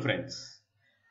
Friends,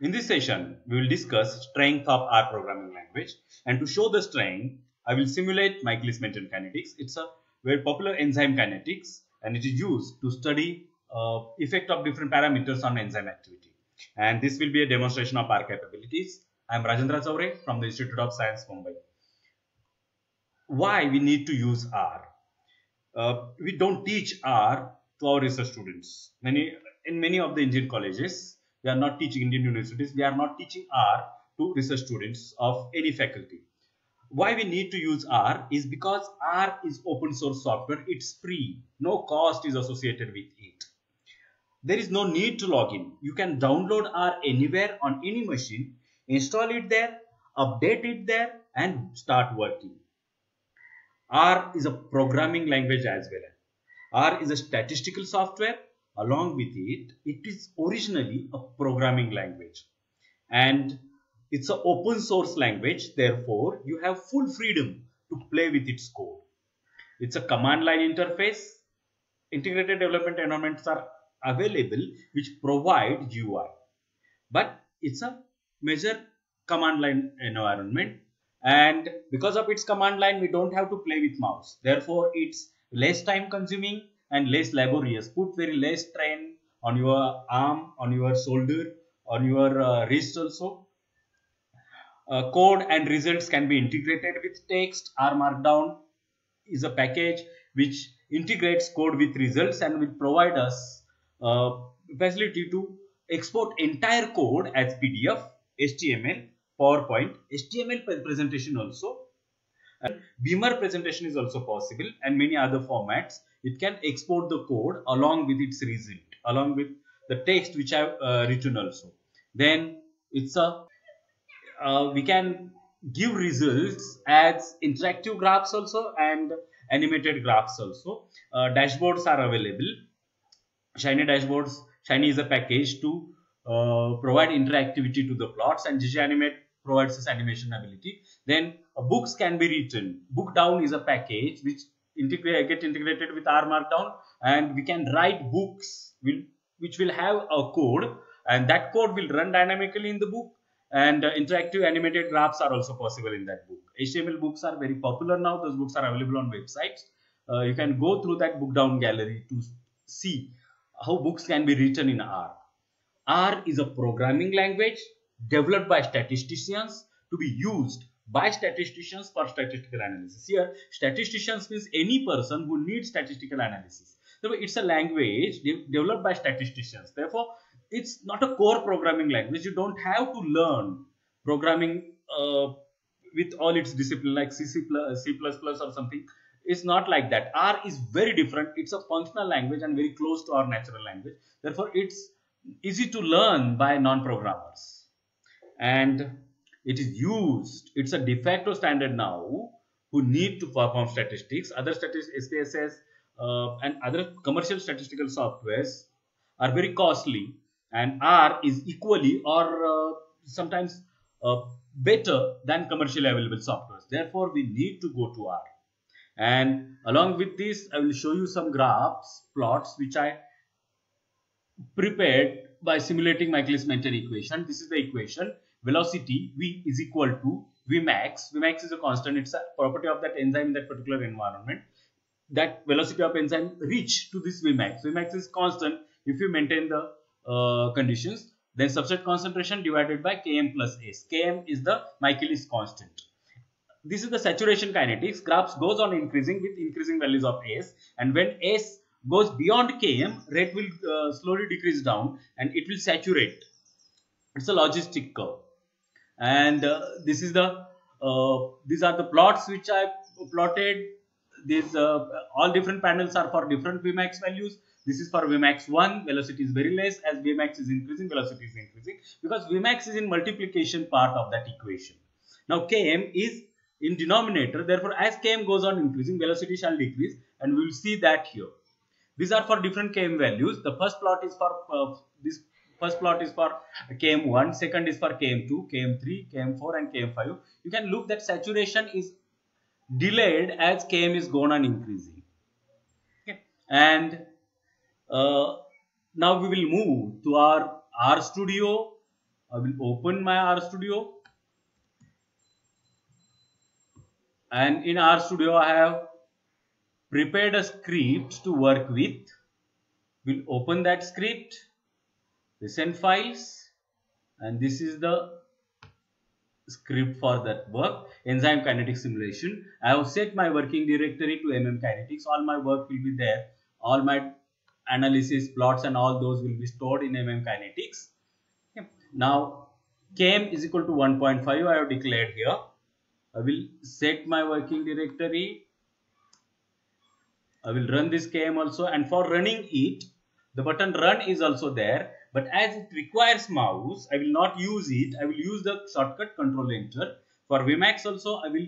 in this session we will discuss strength of R programming language, and to show the strength I will simulate Michaelis-Menten kinetics. It's a very popular enzyme kinetics and it is used to study effect of different parameters on enzyme activity, and this will be a demonstration of R capabilities. I am Rajendra Chaure from the Institute of Science, Mumbai. Why we need to use R? We don't teach R to our research students. In many of the Indian colleges, we are not teaching Indian universities. We are not teaching R to research students of any faculty. Why we need to use R is because R is open source software. It's free. No cost is associated with it. There is no need to log in. You can download R anywhere on any machine, install it there, update it there, and start working. R is a programming language as well. R is a statistical software. Along with it, it is originally a programming language. And it's an open source language. Therefore, you have full freedom to play with its code. It's a command line interface. Integrated development environments are available which provide UI. But it's a major command line environment. And because of its command line, we don't have to play with mouse. Therefore, it's less time consuming and less laborious. Put very less strain on your arm, on your shoulder, on your wrist also. Code and results can be integrated with text. R Markdown is a package which integrates code with results and will provide us facility to export entire code as PDF, HTML, PowerPoint, HTML presentation also, and Beamer presentation is also possible, and many other formats. It can export the code along with its result, along with the text which I have written also. Then it's a we can give results as interactive graphs also and animated graphs also. Dashboards are available. Shiny dashboards. Shiny is a package to provide interactivity to the plots, and GGAnimate provides this animation ability. Then books can be written. Bookdown is a package which get integrated with R Markdown, and we can write books which will have a code, and that code will run dynamically in the book. And interactive animated graphs are also possible in that book. HTML books are very popular now. Those books are available on websites. You can go through that Bookdown gallery to see how books can be written in R. R is a programming language developed by statisticians to be used by statisticians for statistical analysis. Here, statisticians means any person who needs statistical analysis. Therefore, it's a language developed by statisticians. Therefore, it's not a core programming language. You don't have to learn programming with all its discipline like C++ or something. It's not like that. R is very different. It's a functional language and very close to our natural language. Therefore, it's easy to learn by non-programmers. And it is used. It's a de facto standard now who need to perform statistics. Other statistics, SPSS and other commercial statistical softwares are very costly, and R is equally or sometimes better than commercially available softwares. Therefore, we need to go to R. And along with this, I will show you some graphs, plots which I prepared by simulating Michaelis-Menten equation. This is the equation. Velocity V is equal to Vmax. Vmax is a constant. It's a property of that enzyme in that particular environment. That velocity of enzyme reach to this Vmax. Vmax is constant if you maintain the conditions. Then substrate concentration divided by Km plus S. Km is the Michaelis constant. This is the saturation kinetics. Graphs goes on increasing with increasing values of S, and when S goes beyond Km, rate will slowly decrease down and it will saturate. It's a logistic curve. And this is the these are the plots which I plotted. These all different panels are for different Vmax values. This is for Vmax 1, velocity is very less. As Vmax is increasing, velocity is increasing, because Vmax is in multiplication part of that equation. Now Km is in denominator, therefore as Km goes on increasing, velocity shall decrease, and we will see that here. These are for different Km values. The first plot is for first plot is for Km1, second is for Km2, Km3, Km4 and Km5. You can look that saturation is delayed as Km is gone on increasing. Okay. And now we will move to our RStudio. I will open my RStudio, and in RStudio I have prepared a script to work with. We'll open that script, recent files, and this is the script for that work, enzyme kinetic simulation. I have set my working directory to kinetics. All my work will be there. All my analysis, plots and all those will be stored in kinetics. Okay. Now km is equal to 1.5 I have declared here. I will set my working directory. I will run this km also, and for running it, the button run is also there, but as it requires mouse, I will not use it. I will use the shortcut control enter. For Vmax also I will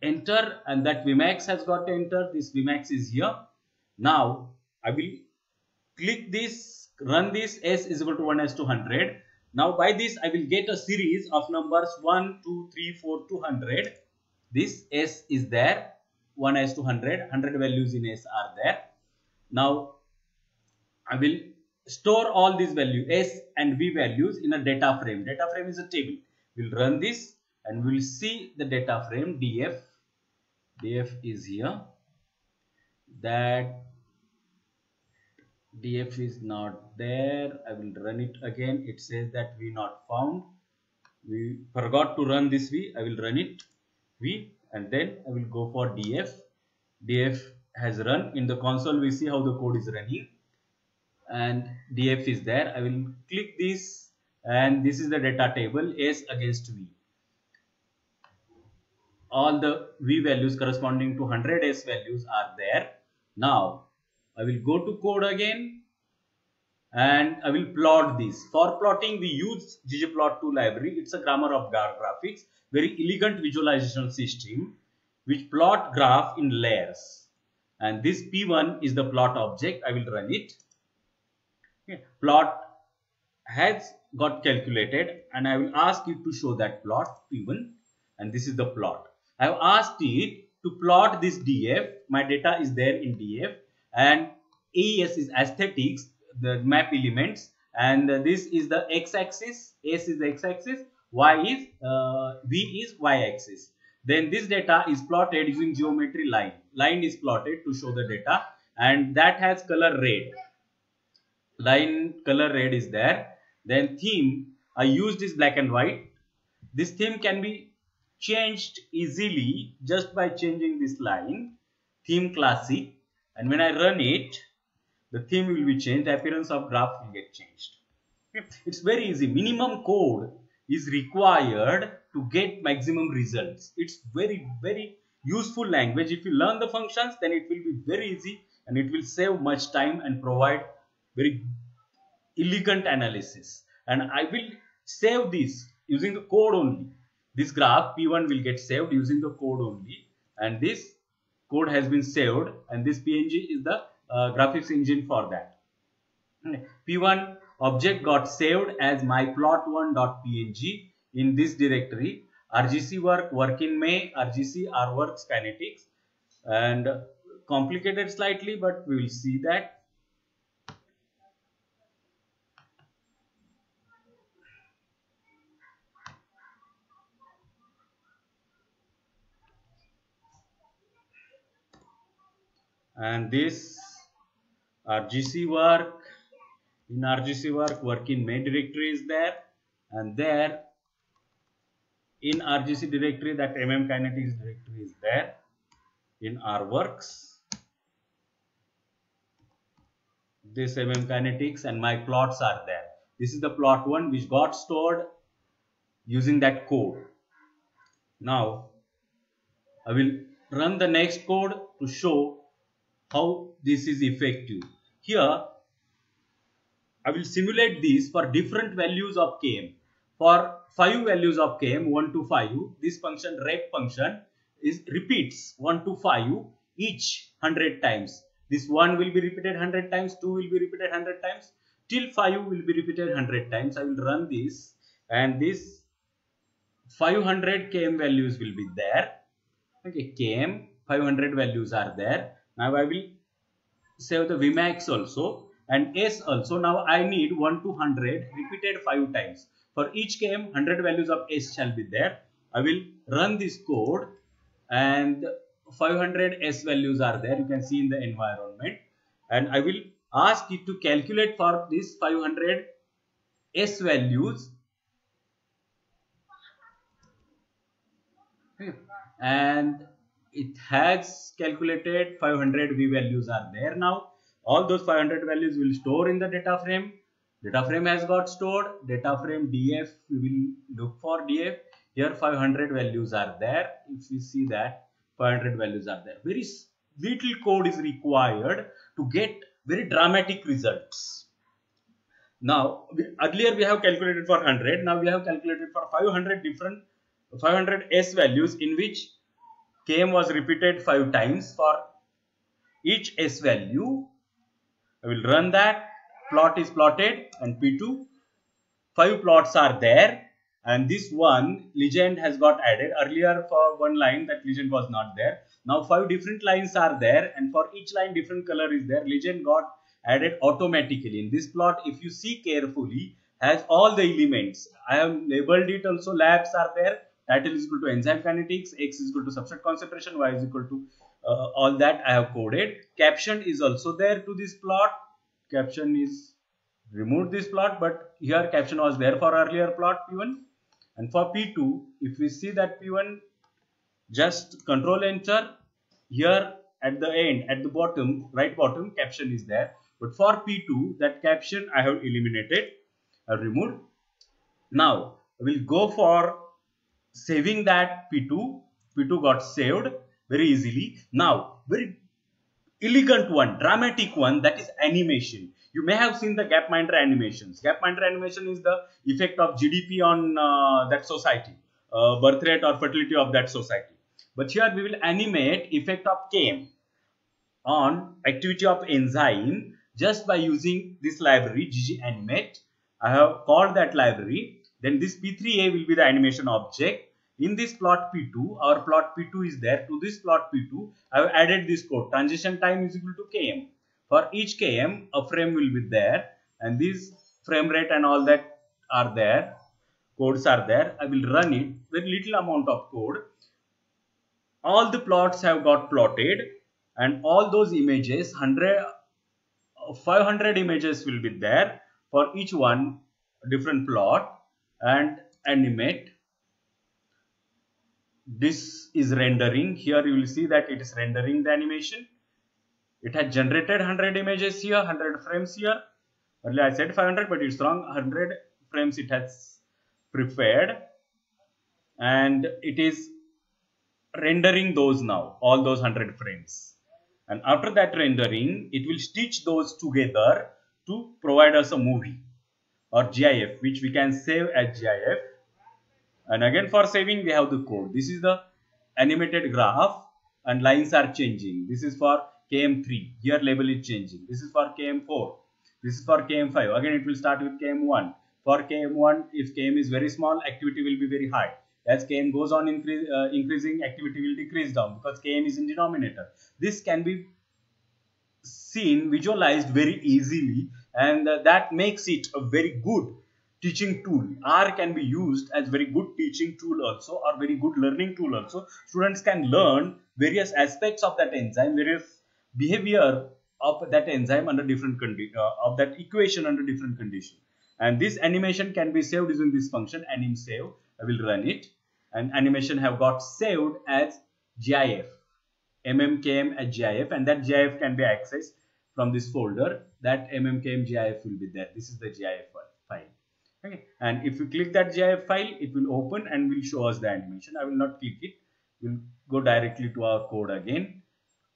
enter, and that Vmax has got enter. This Vmax is here. Now I will click this, run this, s is equal to 1:100. Now by this I will get a series of numbers 1, 2, 3, 4 to 100. This s is there, 1:100, 100 values in s are there. Now I will store all these values s and v values in a data frame. Data frame is a table. We'll run this and we'll see the data frame df. Df is here. That df is not there. I will run it again. It says that v not found. We forgot to run this v. I will run it v, and then I will go for df. Df has run. In the console we see how the code is running, and df is there. I will click this, and this is the data table, s against v. All the v values corresponding to 100 s values are there. Now I will go to code again, and I will plot this. For plotting we use ggplot2 library. It's a grammar of graphics, very elegant visualization system which plot graph in layers, and this p1 is the plot object. I will run it. Okay. Plot has got calculated, and I will ask it to show that plot p1, and this is the plot. I have asked it to plot this df. My data is there in df, and AES is aesthetics, the map elements, and this is the x-axis, s is the x-axis, y is v is y-axis. Then this data is plotted using geometry line. Line is plotted to show the data, and that has color red. Line color red is there. Then theme, I used this black and white. This theme can be changed easily just by changing this line, theme classic, and when I run it, the theme will be changed. The appearance of graph will get changed. Okay. It's very easy. Minimum code is required to get maximum results. It's very useful language. If you learn the functions, then it will be very easy, and it will save much time and provide very elegant analysis. And I will save this using the code only. This graph p1 will get saved using the code only, and this code has been saved, and this png is the graphics engine for that. P1 object got saved as myplot1.png in this directory. RGC work in May, RGC rworks kinetics, and complicated slightly, but we will see that. And this RGC work, in RGC work in May directory is there, and there in RGC directory that kinetics directory is there. In rworks, this kinetics and my plots are there. This is the plot one which got stored using that code. Now I will run the next code to show how this is effective. Here I will simulate this for different values of km. For 5 values of km, 1 to 5, this function rep function repeats 1 to 5 each 100 times. This 1 will be repeated 100 times, 2 will be repeated 100 times, till 5 will be repeated 100 times. I will run this, and this 500 km values will be there. Okay, km 500 values are there. Now I will save the Vmax also. and S also. Now I need 1 to 100 repeated 5 times. For each km, 100 values of S shall be there. I will run this code and 500 S values are there. You can see in the environment, and I will ask it to calculate for this 500 S values. And it has calculated 500 V values are there. Now all those 500 values will store in the data frame. Data frame has got stored. Data frame df, we will look for df. Here 500 values are there. If you see that 500 values are there, very little code is required to get very dramatic results. Now earlier we have calculated for 100. Now we have calculated for 500 different 500 S values, in which km was repeated 5 times for each S value. I will run that. Plot is plotted, and P2, 5 plots are there, and this one legend has got added. Earlier for one line that legend was not there. Now 5 different lines are there, and for each line different color is there. Legend got added automatically. In this plot, if you see carefully, has all the elements. I have labeled it also. Labs are there. Title is equal to enzyme kinetics, X is equal to substrate concentration, Y is equal to all that I have coded. Caption is also there to this plot. Caption is removed this plot, but here caption was there for earlier plot P1. And for P2, if we see that P1, just control enter. Here at the end, at the bottom, right bottom, caption is there. But for P2, that caption I have eliminated, I have removed. Now we will go for saving that P2. P2 got saved very easily. Now very elegant one, dramatic one, that is animation. You may have seen the Gapminder animations. Gapminder animation is the effect of GDP on that society, birth rate or fertility of that society. But here we will animate effect of km on activity of enzyme just by using this library ggAnimate. I have called that library. Then this P3A will be the animation object. In this plot P2, our plot P2 is there. To this plot P2, I have added this code. Transition time is equal to km. For each km, a frame will be there, and this frame rate and all that are there. Codes are there. I will run it. Very little amount of code. All the plots have got plotted, and all those images, 500 images will be there. For each one, different plot, and animate. This is rendering. Here you will see that it is rendering the animation. It has generated 100 images here, 100 frames here. Earlier I said 500, but it's wrong. 100 frames it has prepared, and it is rendering those now, all those 100 frames. And after that rendering, it will stitch those together to provide us a movie or GIF, which we can save as GIF. And again, for saving, we have the code. This is the animated graph, and lines are changing. This is for km3. Here label is changing. This is for km4. This is for km5. Again, it will start with km1. For km1, if km is very small, activity will be very high. As km goes on increasing, activity will decrease down, because km is in denominator. This can be seen, visualized very easily, and that makes it a very good teaching tool. R can be used as very good teaching tool also, or very good learning tool also. Students can learn various aspects of that enzyme, various behavior of that enzyme under different of that equation under different condition. And this animation can be saved using this function animsave. I will run it, and animation have got saved as GIF, mmkm as GIF, and that GIF can be accessed from this folder. That mmkm GIF will be there. This is the GIF file. Okay. And if you click that GIF file, it will open and will show us the animation. I will not click it. We'll go directly to our code again.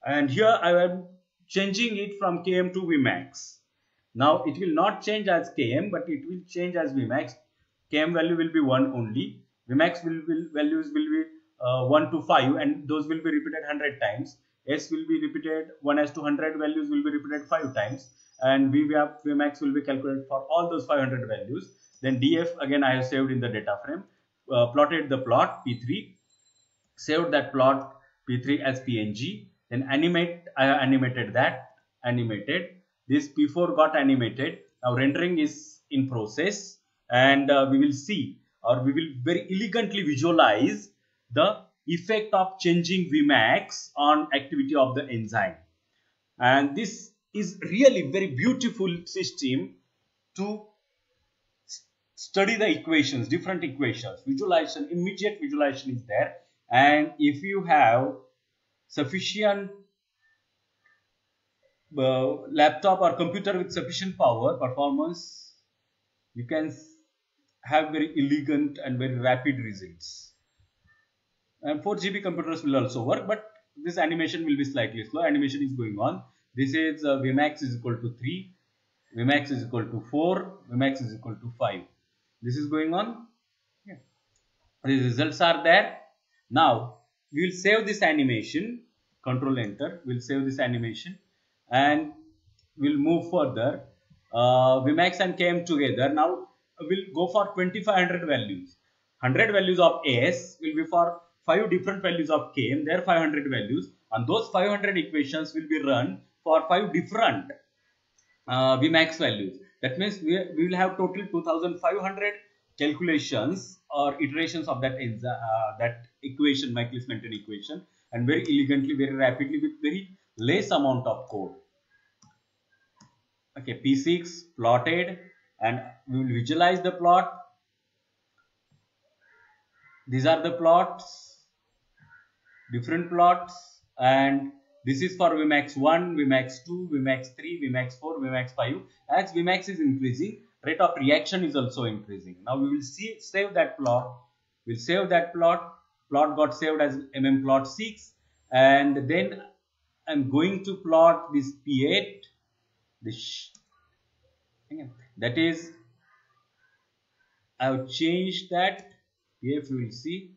And here I am changing it from km to Vmax. Now it will not change as km, but it will change as Vmax. Km value will be 1 only. Vmax values will be 1 to 5, and those will be repeated 100 times. S will be repeated 1 as to 100 values will be repeated 5 times, and Vmax will be calculated for all those 500 values. Then df, again I have saved in the data frame, plotted the plot P3, saved that plot P3 as PNG. Then animate, I have animated that, animated. This P4 got animated. Now rendering is in process, and we will see, or we will very elegantly visualize the effect of changing Vmax on activity of the enzyme. And this is really very beautiful system to study the equations, different equations. Visualization, immediate visualization is there. And if you have sufficient laptop or computer with sufficient power performance, you can have very elegant and very rapid results. And 4 GB computers will also work, but this animation will be slightly slow. Animation is going on. This is Vmax is equal to 3, Vmax is equal to 4, Vmax is equal to 5. This is going on. Yeah. The results are there. Now we will save this animation. Control Enter. We'll save this animation and we'll move further. Vmax and Km together. Now we'll go for 2500 values. 100 values of S will be for 5 different values of Km. There are 500 values, and those 500 equations will be run for 5 different Vmax values. That means we will have total 2500 calculations or iterations of that equation, Michaelis-Menten equation, and very elegantly, very rapidly, with very less amount of code. Okay, P6 plotted, and we will visualize the plot. These are the plots, different plots, and this is for Vmax 1, Vmax 2, Vmax 3, Vmax 4, Vmax 5. As Vmax is increasing, rate of reaction is also increasing. Now we will save that plot. We'll save that plot. Plot got saved as plot 6, and then I'm going to plot this P8. That is, I have changed that. If you will see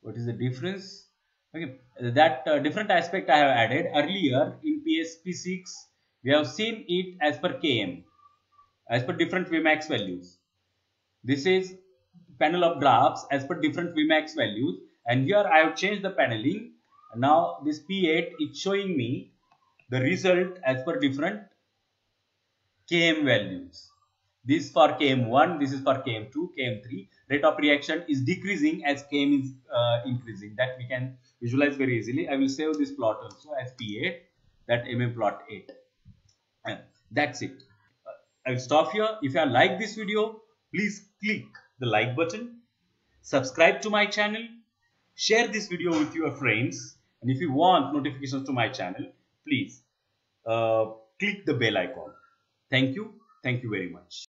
what is the difference. Okay, that different aspect I have added earlier in PSP6. We have seen it as per Km, as per different Vmax values. This is panel of graphs as per different Vmax values, and here I have changed the paneling. Now this P8 is showing me the result as per different Km values. This for Km1, this is for Km2, Km3. Rate of reaction is decreasing as Km is increasing. That we can visualize very easily. I will save this plot also as P8, that plot 8. And that's it. I will stop here. If you have liked this video, please click the like button, subscribe to my channel, share this video with your friends, and if you want notifications to my channel, please click the bell icon. Thank you. Thank you very much.